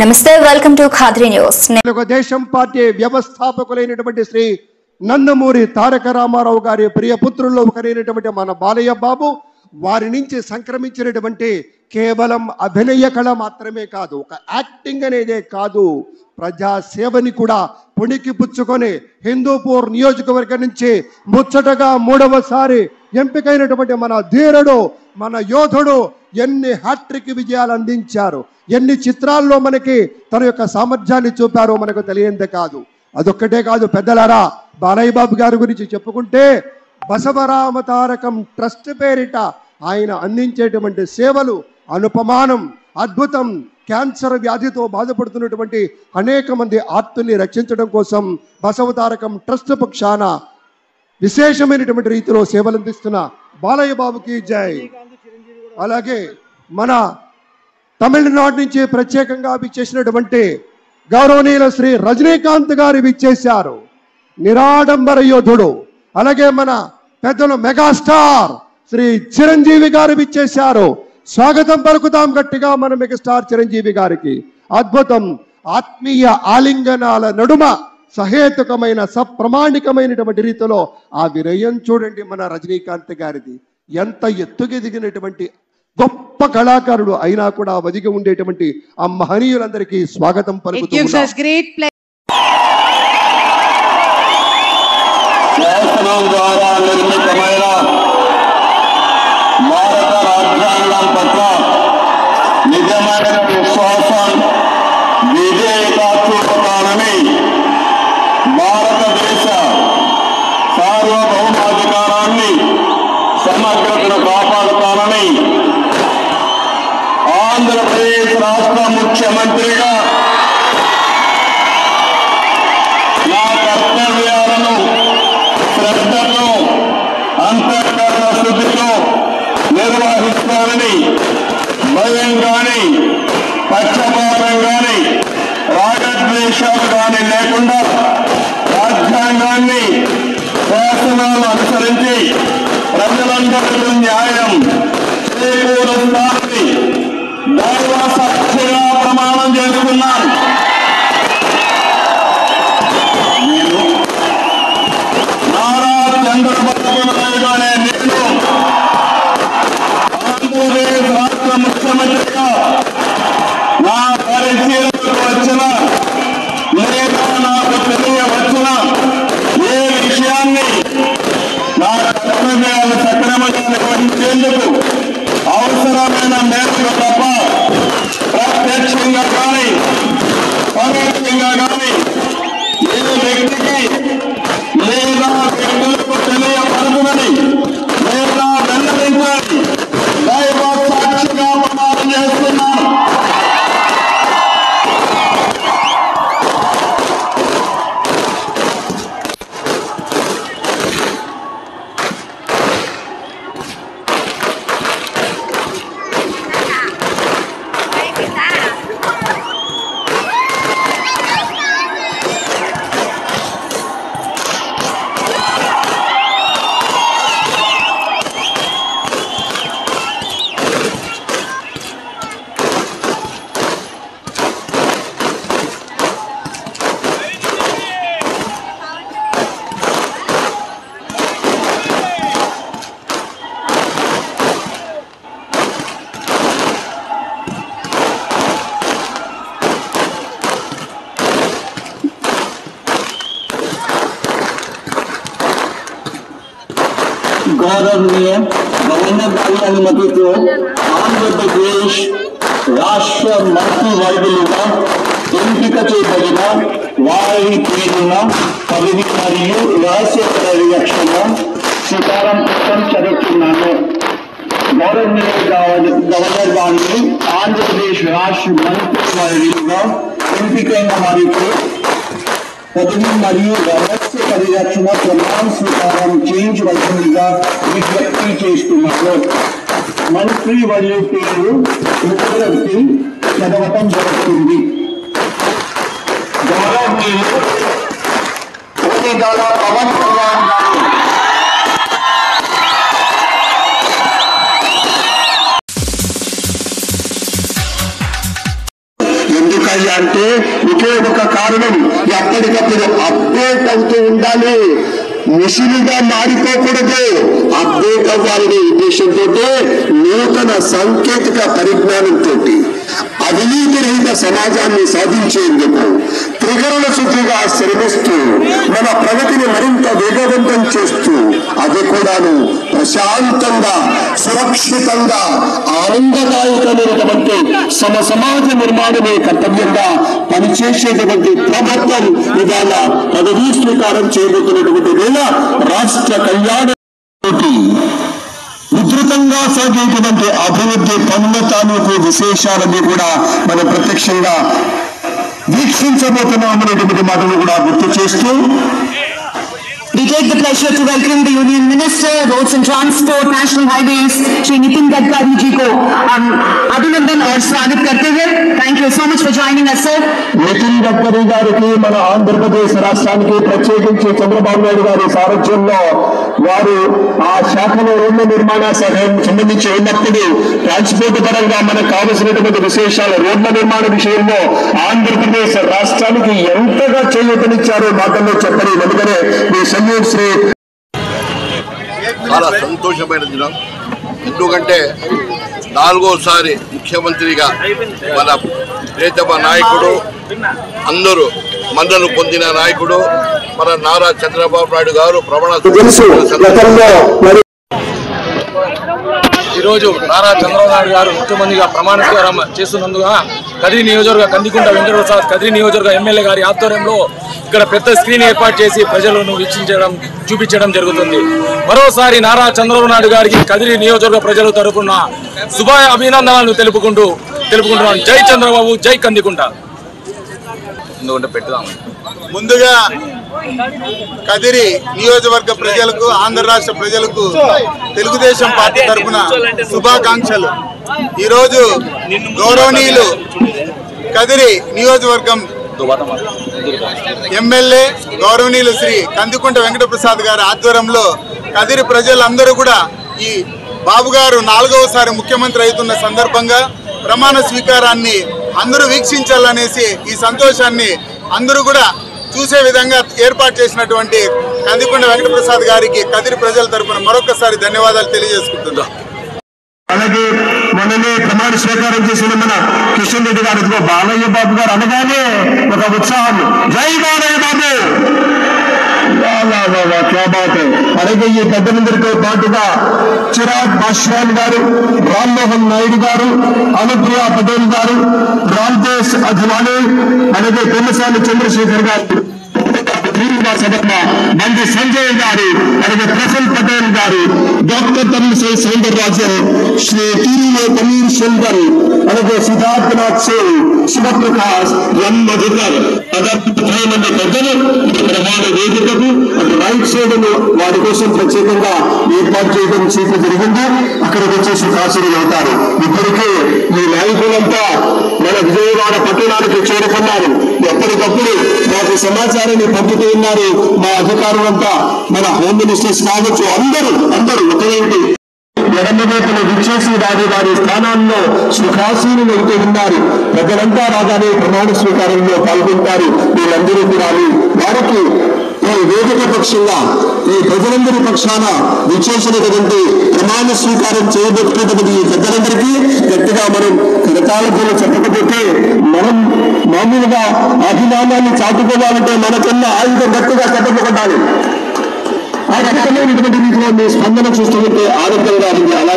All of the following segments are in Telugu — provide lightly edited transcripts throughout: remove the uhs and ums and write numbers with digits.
నమస్తే, welcome to Khadri news. Telugu Desam party వ్యవస్థాపకులైనటువంటి శ్రీ నందమూరి తారక రామారావు గారి ప్రియ పుత్రుల్లో ఒకరైనటువంటి మన బాలయ్య బాబు వారి నుంచి సంక్రమించినటువంటి కేవలం అభినయ కళ మాత్రమే కాదు, ఒక యాక్టింగ్ అనేదే కాదు, ప్రజా సేవని కూడా పుణికి పుచ్చుకొని హిందూపూర్ నియోజకవర్గం నుంచి ముచ్చటగా 3వసారి ఎంపికైనటువంటి మన ధీరుడు, మన యోధుడు ఎన్ని హ్యాట్రిక్ విజయాలు అందించారు, ఎన్ని చిత్రాల్లో మనకి తన యొక్క సామర్థ్యాన్ని చూపారో మనకు తెలియందే కాదు. అదొక్కటే కాదు పెద్దలారా, బాలయ్య బాబు గారి గురించి చెప్పుకుంటే బసవరామ తారకం ట్రస్ట్ పేరిట ఆయన అందించేటువంటి సేవలు అనుపమానం, అద్భుతం. క్యాన్సర్ వ్యాధితో బాధపడుతున్నటువంటి అనేక మంది ఆర్తుల్ని రక్షించడం కోసం బసవ తారకం ట్రస్ట్ పక్షాన విశేషమైనటువంటి రీతిలో సేవలు అందిస్తున్న బాలయ్య బాబుకి జై. అలాగే మన తమిళనాడు నుంచి ప్రత్యేకంగా విచ్చేసినటువంటి గౌరవనీయుల శ్రీ రజనీకాంత్ గారు విచ్చేశారు, నిరాడంబర యోధుడు. అలాగే మన పెద్దలు మెగాస్టార్ శ్రీ చిరంజీవి గారు విచ్చేశారు. స్వాగతం పలుకుతాం గట్టిగా మన మెగాస్టార్ చిరంజీవి గారికి. అద్భుతం. ఆత్మీయ ఆలింగనాల నడుమ సహేతుకమైన సప్రమాణికమైనటువంటి రీతిలో ఆ వినయం చూడండి మన రజనీకాంత్ గారిది. ఎంత ఎత్తుకెదిగినటువంటి గొప్ప కళాకారుడు అయినా కూడా ఒదిగి ఉండేటువంటి ఆ మహనీయులందరికీ స్వాగతం పలుకుతున్నాం. ద్వారా నిర్మితమైన భారత రాజ్యాంగం పట్ల నిజమైన విశ్వాసం, విధేయత చూపుతానని, భారతదేశ సార్వభౌమాధికారాన్ని సమగ్రతను కాపాడుతానని ఆంధ్రప్రదేశ్ రాష్ట్ర ముఖ్యమంత్రిగా నా కర్తవ్యాలను శ్రద్ధతో అంతఃకరణ స్థితితో నిర్వహిస్తానని, భయం కానీ పక్షపాతం కానీ రాగద్వేషాలు కానీ లేకుండా రాజ్యాంగాన్ని శాసనాలను అనుసరించి ప్రజలందరికీ న్యాయం చేకూరుస్తానని దైవ సాక్షిగా ప్రమాణం చేస్తున్నాను. నేను నారా చంద్రబాబు నాయుడు అనే నేను ఆంధ్రప్రదేశ్ రాష్ట్ర ముఖ్యమంత్రిగా నా పరిశీలనకు వచ్చిన లేదా నాకు తెలియవచ్చిన ఏ విషయాన్ని నా కర్తవ్యాలు సక్రమంగా నిర్వహించేందుకు అవసరమైన మేరకు తప్ప ప్రత్యక్షంగా కానీ పరోక్షంగా కానీ ఏ వ్యక్తికి లేదా వ్యక్తులకు తెలియపరచునని లేదా వెల్లడించాలని దైవ సాక్షిగా ప్రమాణం చేస్తున్నాను. गौरवनीय गवर्नर की अनुमति को आंध्र प्रदेश राष्ट्र मंत्रिवर्गुలుగా ఎంపిక చేయబడిన వారి పేరున పదవి మరియు రహస్య పరిరక్షణ స్వీకారం పత్రం చదువుతున్నాను. గౌరవనీయ గవర్నర్ గారిని ఆంధ్రప్రదేశ్ రాష్ట్ర మంత్రివర్గులుగా ఎంపికైన వారికి పదవి మరియు రహస్య పరిరక్షణ ప్రమాణ స్వీకారం చేయించవలసిందిగా విజ్ఞప్తి చేస్తున్నాను. మంత్రి వర్యుల పేరు ముఖ్యమంత్రి చదవటం జరుగుతుంది. గౌరవనీయులు పవన్ కళ్యాణ్ గారు ఎందుకయ్యా కారణం ఎప్పటికప్పుడు అప్డేట్ అవుతూ ఉండాలి, మిషన్గా మారిపోకూడదు, అప్డేట్ అవ్వాలనే ఉద్దేశంతో నూతన సాంకేతిక పరిజ్ఞానంతో అవినీతి రహిత సమాజాన్ని సాధించేందుకు త్రికరణ శుద్ధిగా శ్రమిస్తూ మన ప్రగతిని మరింత వేగవంతం చేస్తూ అది కూడాను ప్రశాంతంగా సురక్షితంగా ఆనందదాయకమైనటువంటి సమాజ నిర్మాణమే కర్తవ్యంగా పనిచేసేటువంటి ప్రభుత్వం ఇవాళ పదవీ స్వీకారం చేయబోతున్నటువంటి వేళ రాష్ట్ర కళ్యాణ విస్తృతంగా సాగేటువంటి అభివృద్ధి పనుల తాలూకు విశేషాలన్నీ కూడా మనం ప్రత్యక్షంగా వీక్షించబోతున్నామనేటువంటి మాటలు కూడా గుర్తు చేస్తూ We take the pleasure to welcome the Union Minister, Roads and Transport, National Highways, Shri Nitin Gadkari ji ko abhinandan aur swagat karte hain. Thank you so much for joining us, sir. Nitin Gadkari గారికి మన ఆంధ్రప్రదేశ్ రాష్ట్రానికి ప్రత్యేకించి చంద్రబాబు నాయుడు గారి సారథ్యంలో వారు ఆ శాఖలో రోడ్ల నిర్మాణ సహాయం సంబంధించి ఉన్నప్పుడు ట్రాన్స్పోర్ట్ పరంగా మనకు కావలసినటువంటి విశేషాలు రోడ్ల నిర్మాణ విషయంలో ఆంధ్రప్రదేశ్ రాష్ట్రానికి ఎంతగా చేయూతనిచ్చారో మాటల్లో చెప్పలేదు. ఎందుకనే ఈ శ్రీ చాలా సంతోషమైన దినం. ఎందుకంటే 4వసారి ముఖ్యమంత్రిగా మన ప్రియతమ నాయకుడు, అందరూ మన్నలు పొందిన నాయకుడు మన నారా చంద్రబాబు నాయుడు గారు ఈరోజు నారా చంద్రబాబు నాయుడు గారు ముఖ్యమంత్రిగా ప్రమాణ స్వీకారం చేస్తున్నందున కదిరి నియోజకవర్గ కందికుంట వెంకటప్రసాద్ కదిరి నియోజకవర్గ ఎమ్మెల్యే గారి ఆధ్వర్యంలో ఇక్కడ పెద్ద స్క్రీన్ ఏర్పాటు చేసి ప్రజలను చూపించడం జరుగుతుంది. మరోసారి నారా చంద్రబాబు నాయుడు గారికి కదిరి నియోజకవర్గ ప్రజల తరపున శుభ అభినందనలు తెలుపుకుంటున్నాను. జై చంద్రబాబు, జై కందికుంట. ముందుగా కదిరి నియోజకవర్గ ప్రజలకు, ఆంధ్ర రాష్ట్ర ప్రజలకు తెలుగుదేశం పార్టీ తరఫున శుభాకాంక్షలు. ఈరోజు గౌరవనీయులు కదిరి నియోజకవర్గం ఎమ్మెల్యే గౌరవనీయులు శ్రీ కందికుంట వెంకటప్రసాద్ గారి ఆధ్వర్యంలో కదిరి ప్రజలందరూ కూడా ఈ బాబు గారు 4వసారి ముఖ్యమంత్రి అవుతున్న సందర్భంగా ప్రమాణ స్వీకారాన్ని అందరూ వీక్షించాలనేసి ఈ సంతోషాన్ని అందరూ కూడా చూసే విధంగా ఏర్పాటు చేసినటువంటి కందికుంట వెంకటప్రసాద్ గారికి కదిరి ప్రజల తరపున మరొకసారి ధన్యవాదాలు తెలియజేసుకుంటున్నాం. అలాగే మొన్ననే ప్రమాణ స్వీకారం చేసిన మన కిషన్ రెడ్డి గారు, బాలయ్య బాబు గారు అనగానే ఒక ఉత్సాహం, జై బాలయ్య బాబు. అలాగే ఈ పెద్దలందరితో పాటుగా చిరాగ్ పాశ్వాన్ గారు, రామ్మోహన్ నాయుడు గారు, అనుప్రియ పటేల్ గారు, రామ్దేశ్ అధివాణి, అలాగే పెమ్మసాని చంద్రశేఖర్ గారు, బండి సంజయ్ గారు, అలాగే ప్రఫుల్ పటేల్ గారు, డాక్టర్ తమిళసై సౌందరరాజన్, శ్రీ టీవీ పన్నీర్ సెల్వన్, అలాగే సిద్ధార్థనాథ్ సింగ్, శివప్రకాష్, ఎన్ మధుకర్, మంది పెద్దలు ప్రమాణ వేదికకు అటు రైట్ సైడ్ వారి కోసం ప్రత్యేకంగా ఏర్పాటు చేయడం జరిగింది. అక్కడికి వచ్చేసి హాజరు అవుతారు. ఇప్పటికే ఈ నాయకులంతా మన విజయవాడ పట్టణానికి చేరుకున్నారు. ఎప్పటికప్పుడు మాకు సమాచారాన్ని పంపుతూ ఉన్నారు. మా అధికారులంతా, మన హోమ్ మినిస్టర్స్ కావచ్చు, అందరూ ఒకవేంటి ఎడమవేతలు విచ్చేసి వారి స్థానాల్లో సుఖాసీనులు అయితే ఉన్నారు. ప్రజలంతా రాగానే ప్రమాణ స్వీకారంలో పాల్గొంటారు. వీళ్ళందరూ కూడా వారికి ఈ వేదిక పక్షంగా, ఈ ప్రజలందరి పక్షాన విచ్చేసినటువంటి ప్రమాణ స్వీకారం చేయబెట్టుకున్నటువంటి ఈ పెద్దలందరికీ గట్టిగా మనం కరతాళాలు చెప్పకపోతే, మనం మామూలుగా అభిమానాన్ని చాటుకోవాలంటే మనకున్న ఆయుధం గట్టిగా చెప్పబడాలి. ఆ రకమైనటువంటి రీతిలో మీ స్పందన చూస్తుంటే ఆరోగ్యంగా ఉంది. అలా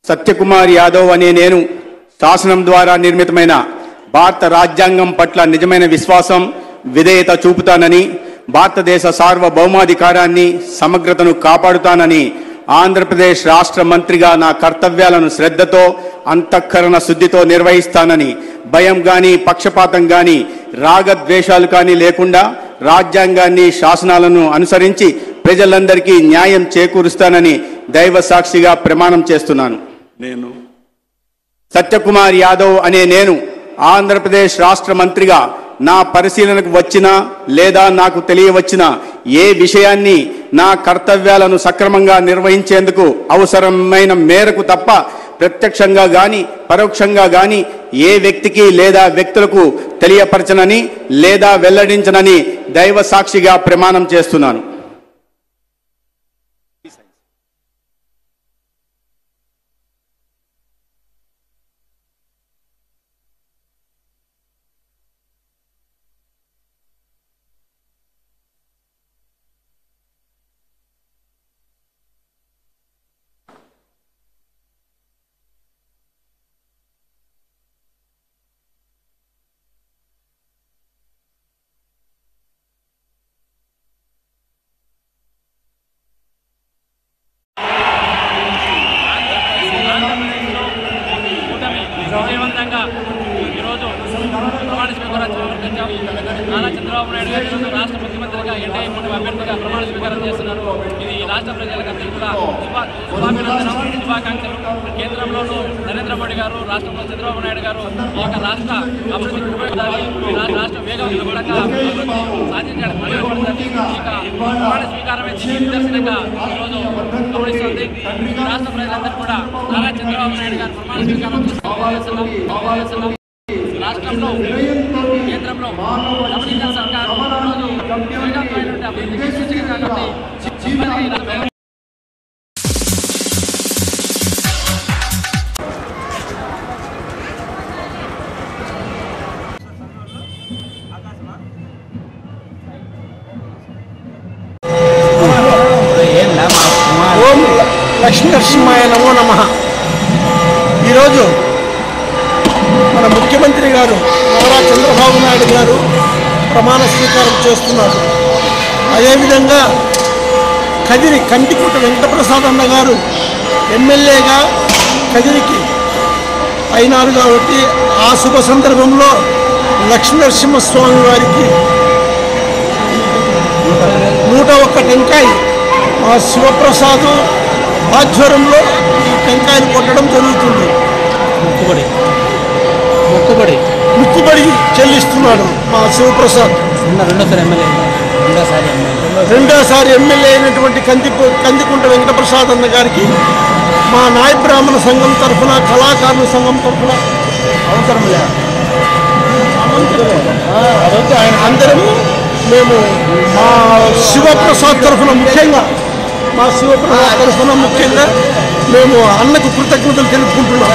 సత్యకుమార్ యాదవ్ అనే నేను శాసనం ద్వారా నిర్మితమైన భారత రాజ్యాంగం పట్ల నిజమైన విశ్వాసం, విధేయత చూపుతానని, భారతదేశ సార్వభౌమాధికారాన్ని, సమగ్రతను కాపాడుతానని ఆంధ్రప్రదేశ్ రాష్ట్ర మంత్రిగా నా కర్తవ్యాలను శ్రద్ధతో, అంతఃకరణ శుద్ధితో నిర్వహిస్తానని, భయం కానీ, పక్షపాతం కానీ, రాగద్వేషాలు కానీ లేకుండా రాజ్యాంగాన్ని, శాసనాలను అనుసరించి ప్రజలందరికీ న్యాయం చేకూరుస్తానని దైవ సాక్షిగా ప్రమాణం చేస్తున్నాను. నేను సత్యకుమార్ యాదవ్ అనే నేను ఆంధ్రప్రదేశ్ రాష్ట్ర మంత్రిగా నా పరిశీలనకు వచ్చినా లేదా నాకు తెలియవచ్చినా ఏ విషయాన్ని నా కర్తవ్యాలను సక్రమంగా నిర్వహించేందుకు అవసరమైన మేరకు తప్ప ప్రత్యక్షంగా గాని పరోక్షంగా గాని ఏ వ్యక్తికి లేదా వ్యక్తులకు తెలియపరచనని లేదా వెల్లడించనని దైవ సాక్షిగా ప్రమాణం చేస్తున్నాను. విజయవంతంగా ఈరోజు ప్రమాణ స్వీకారం నారా చంద్రబాబు నాయుడు గారు రాష్ట్ర ముఖ్యమంత్రిగా ఎన్డీఏ కూటమి అభ్యర్థిగా ప్రమాణ స్వీకారం చేస్తున్నారు. ఇది రాష్ట్ర ప్రజలకందరికీ కూడా శుభాభినందనం, శుభాకాంక్షలు. కేంద్రంలోనూ నరేంద్ర మోడీ గారు, రాష్ట్రంలో చంద్రబాబు నాయుడు గారు ఈ యొక్క రాష్ట్ర అభివృద్ధికి ఉపయోగపడాలి, ఈ రాష్ట్ర వేగవంతంగా అభివృద్ధి సాధించడానికి ఉపయోగపడుతుంది. ఈ యొక్క ప్రమాణ స్వీకారమే నిదర్శనంగా ఈరోజు గమనిస్తుంది. రాష్ట్ర ప్రజలందరూ కూడా నారా చంద్రబాబు నాయుడు గారు ప్రమాణ స్వీకారం చేస్తున్నారు. రాష్ట్రంలో కేంద్రంలో డబుల్ సర్కార్ అభివృద్ధి సూచిక కాబట్టి ఓం లక్ష్మీనరసింహాయ నమో నమః. ఈరోజు మన ముఖ్యమంత్రి గారు నారా చంద్రబాబు నాయుడు గారు ప్రమాణ స్వీకారం చేస్తున్నారు. అదేవిధంగా కదిరి కందికుంట వెంకటప్రసాద్ అన్న గారు ఎమ్మెల్యేగా కదిరికి అయినారు కాబట్టి ఆ శుభ సందర్భంలో లక్ష్మీనరసింహస్వామి వారికి 101 టెంకాయ ఆ శివప్రసాద్ ఆధ్వర్యంలో ఈ టెంకాయలు కొట్టడం జరుగుతుంది. ముక్కుబడి చెల్లిస్తున్నాడు మా శివప్రసాద్. రెండోసారి ఎమ్మెల్యే అయినటువంటి కందికుంట వెంకటప్రసాద్ అన్న గారికి మా నాయ బ్రాహ్మణ సంఘం తరఫున, కళాకారుల సంఘం తరఫున అందరము మేము మా శివప్రసాద్ తరఫున ముఖ్యంగా మేము అన్నకు కృతజ్ఞతలు తెలుపుకుంటున్నాం.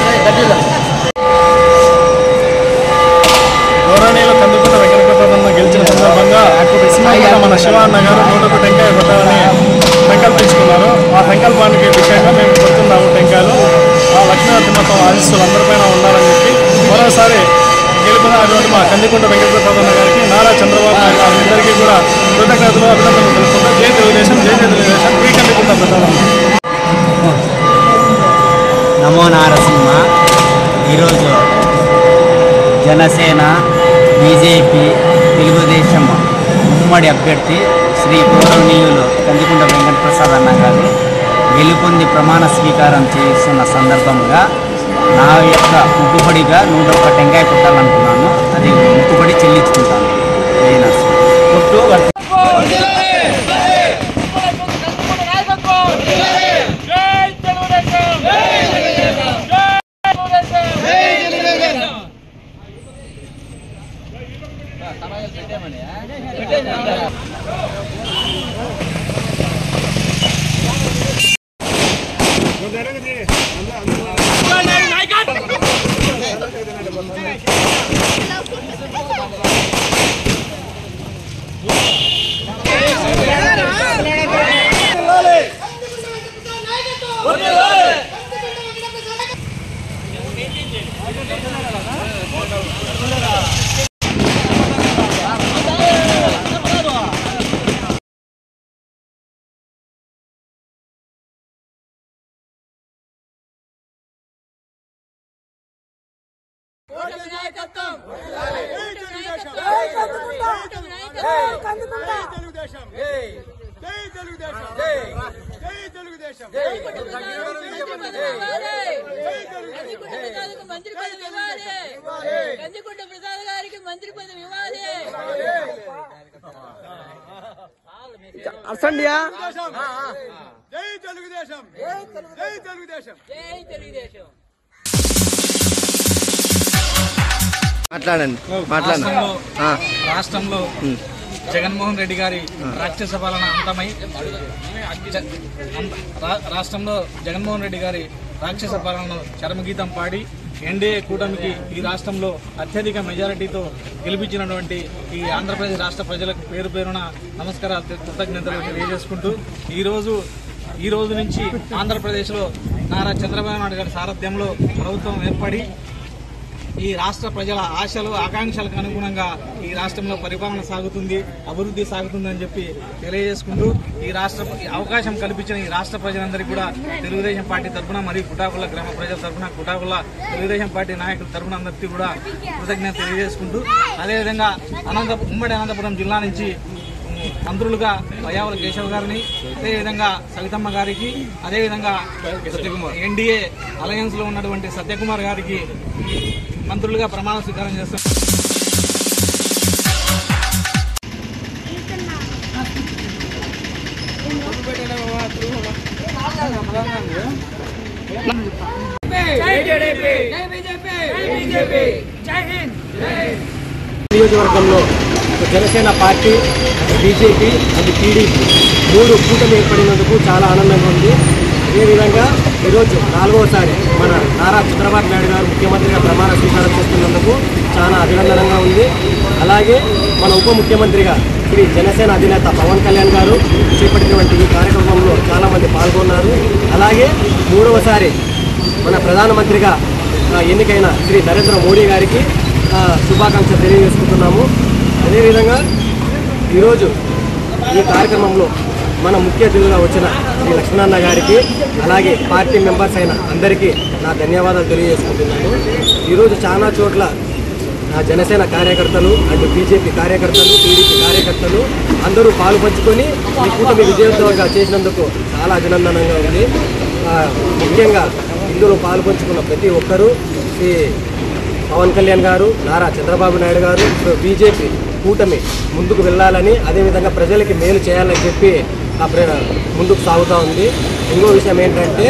గౌరవనీయులు కందుకుంట వెంకటప్రసాద్ అన్న గెలిచిన సందర్భంగా మన శివ అన్న గారు 101 టెంకాయ కొట్టాలని సంకల్పించుకున్నారు. ఆ సంకల్పానికి విషయంగా మేము కొడుతున్నాము టెంకాయలు. ఆ లక్ష్మీనరసింహ ఆశీస్సులు అందరిపైన ఉండాలని చెప్పి మరోసారి గెలుపున అటువంటి మా కందికుంట వెంకటప్రసాద్ అన్న గారికి, నారా చంద్రబాబు నాయుడు అందరికీ కూడా కృతజ్ఞతలు, అభినందనలు తెలుసుకుంటాం. జై తెలుగుదేశం, జై తెలుగుదేశం. ఈ కందికుంట ప్రసాద్ నమో నారసింహ. ఈరోజు జనసేన, బీజేపీ, తెలుగుదేశం ఉమ్మడి అభ్యర్థి శ్రీ గౌరవనీయులు కందికుంట వెంకటప్రసాద్ అన్న గారు గెలుపొంది ప్రమాణ స్వీకారం చేస్తున్న సందర్భంగా నా యొక్క ముక్కుబడిగా 101 టెంకాయ కొట్టాలనుకున్నాను. అది ముక్కుబడి చెల్లించుకుంటాను. తెలుగుదేశం మంత్రి పదవి ఇవ్వాలి. కందికుంట ప్రసాద్ గారికి మంత్రి పదవి ఇవ్వాలి. అసండియా జై తెలుగుదేశం, జై తెలుగుదేశం, జై తెలుగుదేశం. మాట్లాడండి. రాష్ట్రంలో జగన్మోహన్ రెడ్డి గారి రాక్షస పాలన అంతమై రాష్ట్రంలో జగన్మోహన్ రెడ్డి గారి రాక్షస పాలనను చరమగీతం పాడి ఎన్డీఏ కూటమికి ఈ రాష్ట్రంలో అత్యధిక మెజారిటీతో గెలిపించినటువంటి ఈ ఆంధ్రప్రదేశ్ రాష్ట్ర ప్రజలకు పేరు పేరున నమస్కారాలు, కృతజ్ఞతలు తెలియజేసుకుంటూ ఈ రోజు నుంచి ఆంధ్రప్రదేశ్లో నారా చంద్రబాబు నాయుడు గారి సారథ్యంలో ప్రభుత్వం ఏర్పడి ఈ రాష్ట్ర ప్రజల ఆశలు ఆకాంక్షలకు అనుగుణంగా ఈ రాష్ట్రంలో పరిపాలన సాగుతుంది, అభివృద్ధి సాగుతుందని చెప్పి తెలియజేసుకుంటూ ఈ అవకాశం కల్పించిన ఈ రాష్ట్ర ప్రజలందరికీ కూడా తెలుగుదేశం పార్టీ తరఫున మరియు కుటాకుల గ్రామ ప్రజల తరఫున కుటాకుల తెలుగుదేశం పార్టీ నాయకుల తరఫున అందరికీ కూడా కృతజ్ఞత తెలియజేసుకుంటూ అదేవిధంగా ఉమ్మడి అనంతపురం జిల్లా నుంచి మంత్రులుగా పయ్యావుల కేశవ్ గారిని, అదేవిధంగా సవితమ్మ గారికి, అదేవిధంగా ఎన్డీఏ అలయన్స్ లో ఉన్నటువంటి సత్యకుమార్ గారికి మంత్రులుగా ప్రమాణ స్వీకారం చేస్తారు. నియోజకవర్గంలో జనసేన పార్టీ, బీజేపీ అది టీడీపీ 3 కూటమి ఏర్పడినందుకు చాలా ఆనందంగా ఉంది. అదేవిధంగా ఈరోజు 4వసారి మన నారా చంద్రబాబు నాయుడు గారు ముఖ్యమంత్రిగా ప్రమాణ స్వీకారం చేస్తున్నందుకు చాలా అభినందనంగా ఉంది. అలాగే మన ఉప ముఖ్యమంత్రిగా శ్రీ జనసేన అధినేత పవన్ కళ్యాణ్ గారు చేపట్టినటువంటి ఈ కార్యక్రమంలో చాలామంది పాల్గొన్నారు. అలాగే 3వసారి మన ప్రధానమంత్రిగా ఎన్నికైన శ్రీ నరేంద్ర మోడీ గారికి శుభాకాంక్షలు తెలియజేసుకుంటున్నాము. అదేవిధంగా ఈరోజు ఈ కార్యక్రమంలో మన ముఖ్య అతిథిగా వచ్చిన శ్రీ లక్ష్మణన్న గారికి, అలాగే పార్టీ మెంబర్స్ అయిన అందరికీ నా ధన్యవాదాలు తెలియజేసుకుంటున్నాను. ఈరోజు చాలా చోట్ల జనసేన కార్యకర్తలు అండ్ బీజేపీ కార్యకర్తలు, టీడీపీ కార్యకర్తలు అందరూ పాలుపంచుకొని ఈ కూటమి విజయవంతంగా చేసినందుకు చాలా అభినందనంగా ఉంది. ముఖ్యంగా ఇందులో పాలుపంచుకున్న ప్రతి ఒక్కరూ శ్రీ పవన్ కళ్యాణ్ గారు, నారా చంద్రబాబు నాయుడు గారు, బీజేపీ కూటమి ముందుకు వెళ్ళాలని, అదేవిధంగా ప్రజలకి మేలు చేయాలని చెప్పి ముందుకు సాగుతూ ఉంది. ఇంకో విషయం ఏంటంటే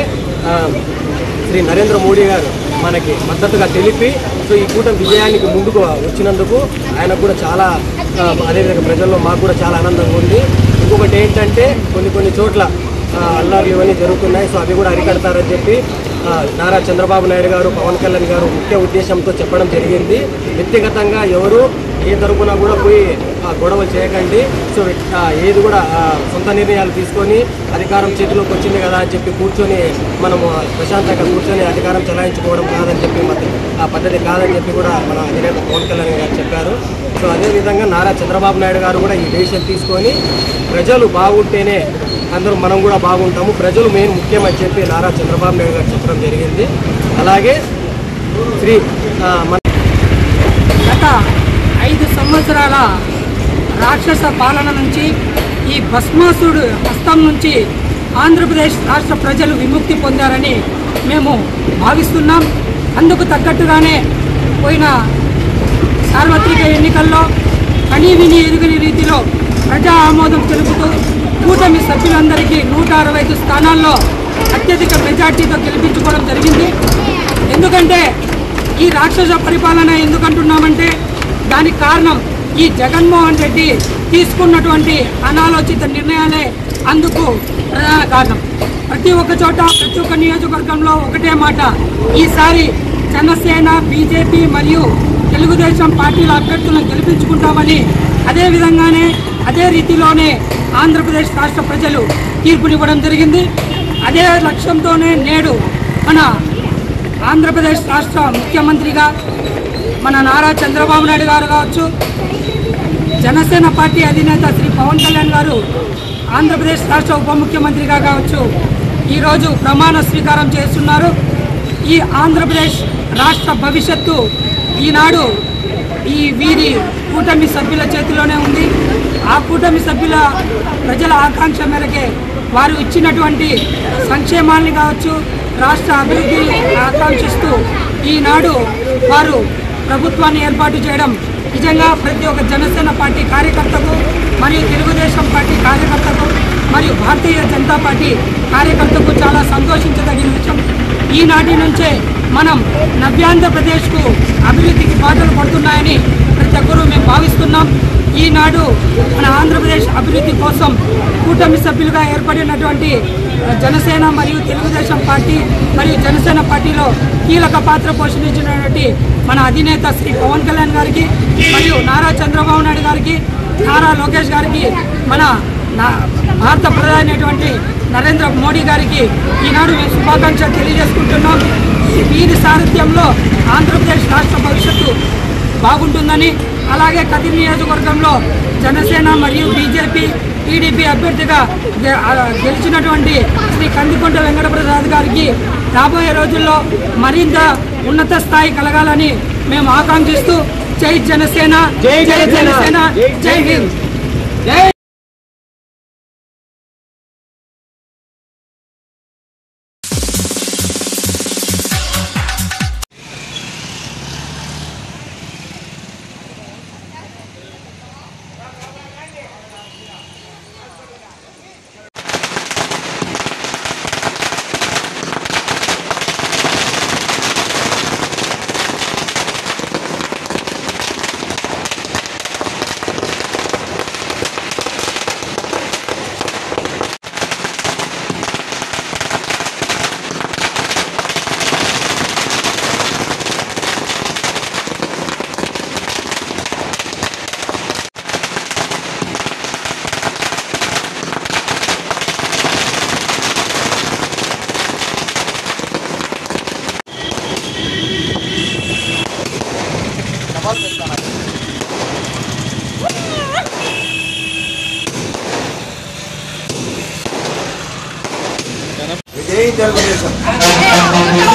శ్రీ నరేంద్ర మోడీ గారు మనకి మద్దతుగా తెలిపి ఈ కూటమి విజయానికి ముందుకు వచ్చినందుకు ఆయనకు కూడా చాలా, అదేవిధంగా ప్రజల్లో మాకు కూడా చాలా ఆనందంగా ఉంది. ఇంకొకటి ఏంటంటే కొన్ని చోట్ల అల్లారులు ఇవన్నీ జరుగుతున్నాయి. సో అవి కూడా అరికడతారని చెప్పి నారా చంద్రబాబు నాయుడు గారు, పవన్ కళ్యాణ్ గారు ముఖ్య ఉద్దేశంతో చెప్పడం జరిగింది. వ్యక్తిగతంగా ఎవరు ఏ తరపున కూడా పోయి గొడవలు చేయకండి. సో ఏది కూడా సొంత నిర్ణయాలు తీసుకొని అధికారం చేతిలోకి వచ్చింది కదా అని చెప్పి కూర్చొని మనము ప్రశాంతంగా కూర్చొని అధికారం చెలాయించుకోవడం కాదని చెప్పి ఆ పద్ధతి కాదని చెప్పి కూడా మన అధినేత పవన్ కళ్యాణ్ గారు చెప్పారు. సో అదేవిధంగా నారా చంద్రబాబు నాయుడు గారు కూడా ఈ డెసిషన్ తీసుకొని ప్రజలు బాగుంటేనే అందరూ మనం కూడా బాగుంటాము, ప్రజలు మెయిన్ ముఖ్యమని చెప్పి నారా చంద్రబాబు నాయుడు గారు చెప్పడం జరిగింది. అలాగే గత 5 సంవత్సరాల రాక్షస పాలన నుంచి, ఈ భస్మాసుడు హస్తం నుంచి ఆంధ్రప్రదేశ్ రాష్ట్ర ప్రజలు విముక్తి పొందారని మేము భావిస్తున్నాం. అందుకు తగ్గట్టుగానే పోయిన సార్వత్రిక ఎన్నికల్లో కనీవిని ఎరుగని రీతిలో ప్రజా ఆమోదం తెలుపుతూ కూటమి సభ్యులందరికీ 165 స్థానాల్లో అత్యధిక మెజార్టీతో గెలిపించుకోవడం జరిగింది. ఎందుకంటే ఈ రాక్షస పరిపాలన ఎందుకంటున్నామంటే దానికి కారణం ఈ జగన్మోహన్ రెడ్డి తీసుకున్నటువంటి అనాలోచిత నిర్ణయాలే అందుకు ప్రధాన కారణం. ప్రతి ఒక్క చోట, ప్రతి ఒక్క నియోజకవర్గంలో ఒకటే మాట, ఈసారి జనసేన, బీజేపీ మరియు తెలుగుదేశం పార్టీల అభ్యర్థులను గెలిపించుకుంటామని, అదేవిధంగానే అదే రీతిలోనే ఆంధ్రప్రదేశ్ రాష్ట్ర ప్రజలు తీర్పునివ్వడం జరిగింది. అదే లక్ష్యంతోనే నేడు మన ఆంధ్రప్రదేశ్ రాష్ట్ర ముఖ్యమంత్రిగా మన నారా చంద్రబాబు నాయుడు గారు కావచ్చు, జనసేన పార్టీ అధినేత శ్రీ పవన్ కళ్యాణ్ గారు ఆంధ్రప్రదేశ్ రాష్ట్ర ఉప ముఖ్యమంత్రిగా కావచ్చు ఈరోజు ప్రమాణ స్వీకారం చేస్తున్నారు. ఈ ఆంధ్రప్రదేశ్ రాష్ట్ర భవిష్యత్తు ఈనాడు వీరి కూటమి సభ్యుల చేతిలోనే ఉంది. ఆ కూటమి సభ్యుల ప్రజల ఆకాంక్ష మేరకే వారు ఇచ్చినటువంటి సంక్షేమాన్ని కావచ్చు, రాష్ట్ర అభివృద్ధిని ఆకాంక్షిస్తూ ఈనాడు వారు ప్రభుత్వాన్ని ఏర్పాటు చేయడం నిజంగా ప్రతి ఒక్క జనసేన పార్టీ కార్యకర్తకు మరియు తెలుగుదేశం పార్టీ కార్యకర్తకు మరియు భారతీయ జనతా పార్టీ కార్యకర్తకు చాలా సంతోషించదగిన విషయం. ఈనాటి నుంచే మనం నవ్యాంధ్రప్రదేశ్కు అభివృద్ధికి బాటలు పడుతున్నాయని ప్రతి ఒక్కరూ మేము భావిస్తున్నాం. ఈనాడు మన ఆంధ్రప్రదేశ్ అభివృద్ధి కోసం కూటమి సభ్యులుగా ఏర్పడినటువంటి జనసేన మరియు తెలుగుదేశం పార్టీ మరియు జనసేన పార్టీలో కీలక పాత్ర పోషించినటువంటి మన అధినేత శ్రీ పవన్ కళ్యాణ్ గారికి మరియు నారా చంద్రబాబు నాయుడు గారికి, నారా లోకేష్ గారికి, మన భారత ప్రధాని అయినటువంటి నరేంద్ర మోడీ గారికి ఈనాడు మేము శుభాకాంక్షలు తెలియజేసుకుంటున్నాం. వీరి సారథ్యంలో ఆంధ్రప్రదేశ్ రాష్ట్ర భవిష్యత్తు బాగుంటుందని, అలాగే కదిరి నియోజకవర్గంలో జనసేన మరియు బీజేపీ టీడీపీ అభ్యర్థిగా గెలిచినటువంటి శ్రీ కందికొండ వెంకటప్రసాద్ గారికి రాబోయే రోజుల్లో మరింత ఉన్నత స్థాయి కలగాలని మేము ఆకాంక్షిస్తూ జై జనసేన, జై జనసేన, జై హింద్, జై.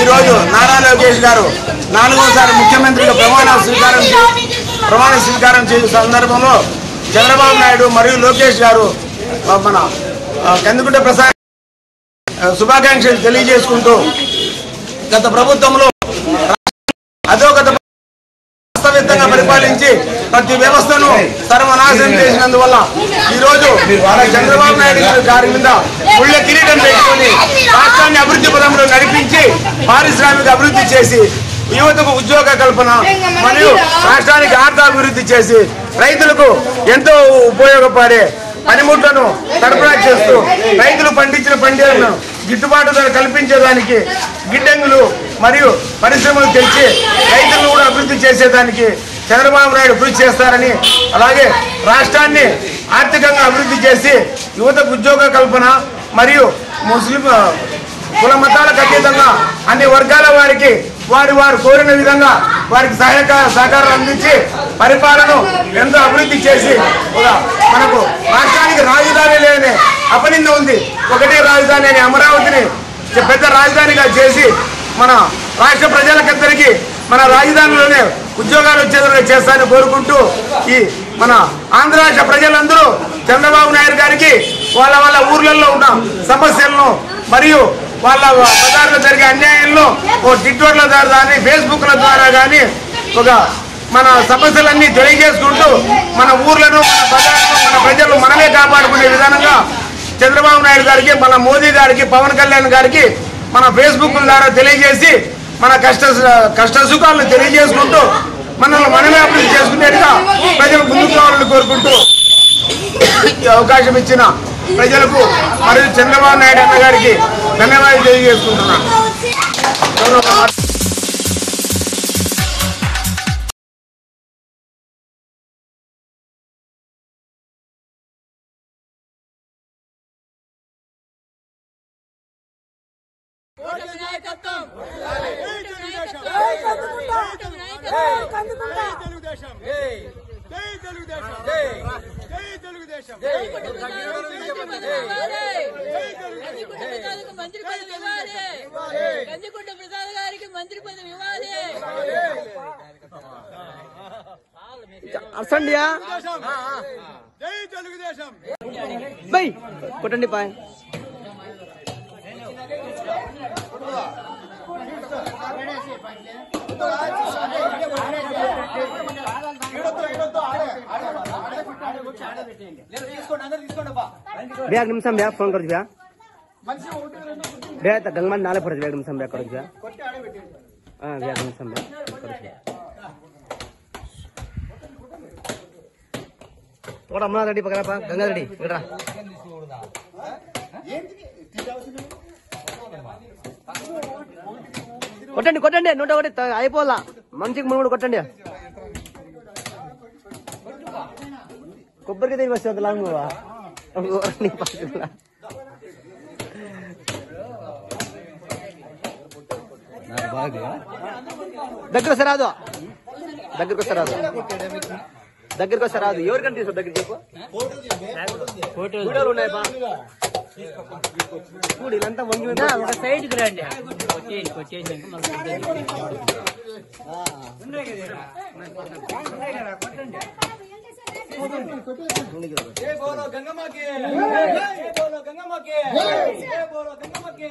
ఈరోజు నారా లోకేష్ గారు 4వసారి ముఖ్యమంత్రిగా ప్రమాణ స్వీకారం చేసే సందర్భంలో చంద్రబాబు నాయుడు మరియు లోకేష్ గారు మన కందికుంట ప్రసాద్ శుభాకాంక్షలు తెలియజేసుకుంటూ గత ప్రభుత్వంలో అధోగత వాస్తవికంగా పరిపాలించి ప్రతి వ్యవస్థను సర్వనాశనం చేసినందువల్ల ఈరోజు చంద్రబాబు నాయుడు గారి మీద ముళ్ళ కిరీటం పెట్టుకుని రాష్ట్రాన్ని అభివృద్ధి పదంలో నడిపించి పారిశ్రామిక అభివృద్ధి చేసి యువతకు ఉద్యోగ కల్పన మరియు రాష్ట్రానికి ఆర్థికాభివృద్ధి చేసి రైతులకు ఎంతో ఉపయోగపడే పనిముట్లను సరఫరా చేస్తూ రైతులు పండించిన పంటలను గిట్టుబాటు ధర కల్పించేదానికి గిడ్డంగులు మరియు పరిశ్రమలు తెచ్చి రైతులను కూడా అభివృద్ధి చేసేదానికి చంద్రబాబు నాయుడు కృషి చేస్తారని, అలాగే రాష్ట్రాన్ని ఆర్థికంగా అభివృద్ధి చేసి యువతకు ఉద్యోగ కల్పన మరియు ముస్లిం కుల మతాలకు అతీతంగా అన్ని వర్గాల వారికి వారు కోరిన విధంగా వారికి సహకారం అందించి పరిపాలన ఎంతో అభివృద్ధి చేసి మనకు రాష్ట్రానికి రాజధాని లేని అపనింద ఉంది. ఒకటే రాజధాని అని అమరావతిని పెద్ద రాజధానిగా చేసి మన రాష్ట్ర ప్రజలకందరికీ మన రాజధానిలోనే ఉద్యోగాలు వచ్చేదిగా చేస్తారని కోరుకుంటూ ఈ మన ఆంధ్ర రాష్ట్ర ప్రజలందరూ చంద్రబాబు నాయుడు గారికి వాళ్ళ ఊర్లలో ఉన్న సమస్యలను మరియు వాళ్ళ బజార్లో జరిగే అన్యాయంలో ట్విట్టర్ల ద్వారా కానీ ఫేస్బుక్ల ద్వారా కానీ మన సమస్యలన్నీ తెలియజేసుకుంటూ మన ఊర్లను మన బజార్లను మన ప్రజలను మనమే కాపాడుకునే విధానంగా చంద్రబాబు నాయుడు గారికి, మన మోదీ గారికి, పవన్ కళ్యాణ్ గారికి మన ఫేస్బుక్ ద్వారా తెలియజేసి మన కష్ట సుఖాలను తెలియజేసుకుంటూ మనల్ని మనమే అభివృద్ధి చేసుకునేట్టుగా ప్రజలు ముందుకు రావాలని కోరుకుంటూ ఈ అవకాశం ఇచ్చిన ప్రజలకు మరియు చంద్రబాబు నాయుడు అన్న గారికి ధన్యవాదాలు తెలియజేసుకుంటున్నాను. మంత్రి పదవి ఇవ్వాలి. కందికుంట ప్రసాద్ గారికి మంత్రి పదవి ఇవ్వాలి. అర్సండియా బై కొట్టండి పాయ్ भैया एक निमिष भैया फोन कर भैया भैया तो गंगमान नाले पड़े भैया एक निमिष भैया करो भैया हाँ भैया एक निमिष भैया थोड़ा अम्मा रेडी पकड़ा पा गंगा रेडी इकड़ा కొట్టండి కొట్టండి 101 అయిపోలా మంచికి మూడు కొట్టండి కొబ్బరికి దేని వస్తుంది లాంగువా దగ్గర సరాదు దగ్గరకు వస్తారాదు దగ్గరకు వస్తారాదు ఎవరికంటే తీసుకో దగ్గర చెప్పు ఫోటోలు ఉన్నాయి బా చూడు ఇదంతా వంగి ఒక సైడ్కి రండి కొట్టేసి जय बोलो गंगम्मा की जय बोलो गंगम्मा की जय बोलो गंगम्मा की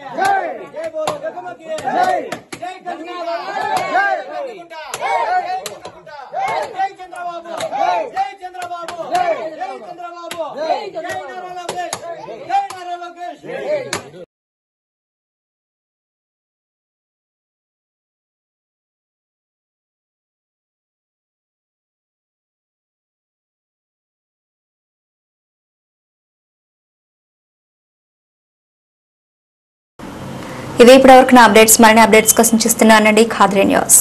जय बोलो गंगम्मा की जय गंगम्मा जय कंदिकुंटा जय चंद्रबाबू जय चंद्रबाबू जय चंद्रबाबू जय नारा लोकेश जय नारा लोकेश ఇదే ఇప్పటివరకు నా అప్డేట్స్ మరిన్ని అప్డేట్స్ కోసం చూస్తున్నానండి ఖాద్రీ న్యూస్.